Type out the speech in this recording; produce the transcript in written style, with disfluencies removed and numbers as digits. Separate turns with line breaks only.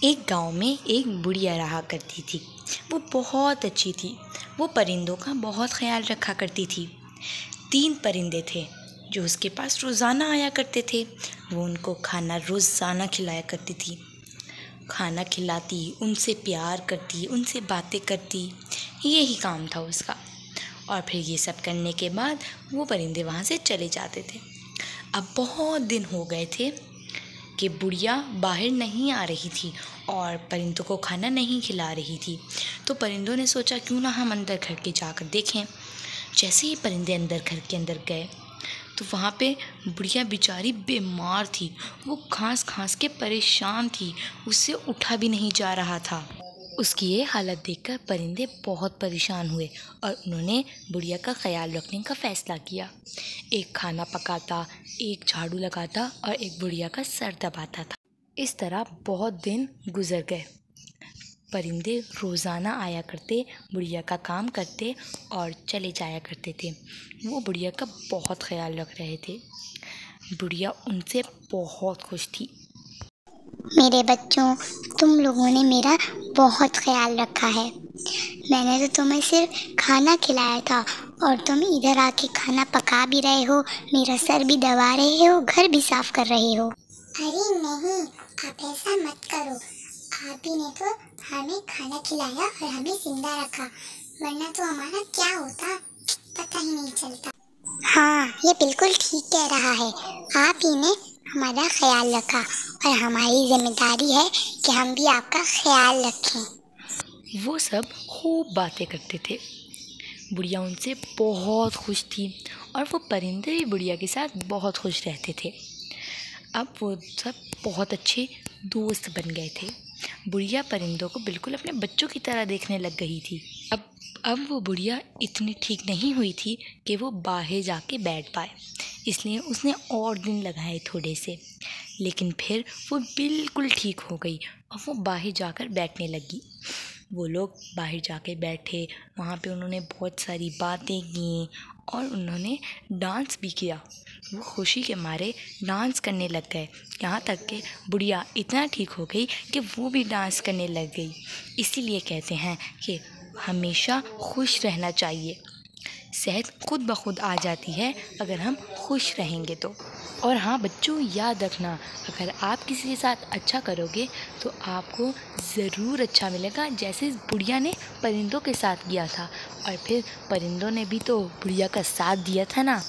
एक गांव में एक बुढ़िया रहा करती थी। वो बहुत अच्छी थी। वो परिंदों का बहुत ख्याल रखा करती थी। 3 परिंदे थे जो उसके पास रोज़ाना आया करते थे। वो उनको खाना रोज़ाना खिलाया करती थी। खाना खिलाती, उनसे प्यार करती, उनसे बातें करती, यही काम था उसका। और फिर ये सब करने के बाद वो परिंदे वहाँ से चले जाते थे। अब बहुत दिन हो गए थे कि बुढ़िया बाहर नहीं आ रही थी और परिंदों को खाना नहीं खिला रही थी। तो परिंदों ने सोचा क्यों ना हम अंदर घर के जाकर देखें। जैसे ही परिंदे अंदर घर के अंदर गए तो वहाँ पे बुढ़िया बेचारी बीमार थी। वो खांस खांस के परेशान थी, उससे उठा भी नहीं जा रहा था। उसकी ये हालत देखकर परिंदे बहुत परेशान हुए और उन्होंने बुढ़िया का ख्याल रखने का फ़ैसला किया। एक खाना पकाता, एक झाड़ू लगाता और एक बुढ़िया का सर दबाता था। इस तरह बहुत दिन गुजर गए। परिंदे रोज़ाना आया करते, बुढ़िया का काम करते और चले जाया करते थे। वो बुढ़िया का बहुत ख्याल रख रहे थे। बुढ़िया उनसे बहुत खुश थी।
मेरे बच्चों, तुम लोगों ने मेरा बहुत ख्याल रखा है। मैंने तो तुम्हें सिर्फ खाना खिलाया था और तुम इधर आके खाना पका भी रहे हो, मेरा सर भी दबा रहे हो, घर भी साफ कर रहे हो।
अरे नहीं, आप ऐसा मत करो। आप ही ने तो हमें खाना खिलाया और हमें जिंदा रखा, वरना तो हमारा क्या होता पता ही नहीं चलता।
हाँ, ये बिल्कुल ठीक कह रहा है। आप ही ने हमारा ख्याल रखा और हमारी जिम्मेदारी है कि हम भी आपका ख्याल रखें।
वो सब खूब बातें करते थे। बुढ़िया उनसे बहुत खुश थी और वो परिंदे भी बुढ़िया के साथ बहुत खुश रहते थे। अब वो सब बहुत अच्छे दोस्त बन गए थे। बुढ़िया परिंदों को बिल्कुल अपने बच्चों की तरह देखने लग गई थी। अब वो बुढ़िया इतनी ठीक नहीं हुई थी कि वो बाहर जाके बैठ पाए, इसलिए उसने और दिन लगाए थोड़े से। लेकिन फिर वो बिल्कुल ठीक हो गई और वो बाहर जाकर बैठने लगी। वो लोग बाहर जाके बैठे, वहाँ पे उन्होंने बहुत सारी बातें की और उन्होंने डांस भी किया। वो खुशी के मारे डांस करने लग गए। यहाँ तक कि बुढ़िया इतना ठीक हो गई कि वो भी डांस करने लग गई। इसीलिए कहते हैं कि हमेशा खुश रहना चाहिए। सेहत खुद ब खुद आ जाती है अगर हम खुश रहेंगे तो। और हाँ बच्चों, याद रखना, अगर आप किसी के साथ अच्छा करोगे तो आपको ज़रूर अच्छा मिलेगा, जैसे इस बुढ़िया ने परिंदों के साथ किया था। और फिर परिंदों ने भी तो बुढ़िया का साथ दिया था ना।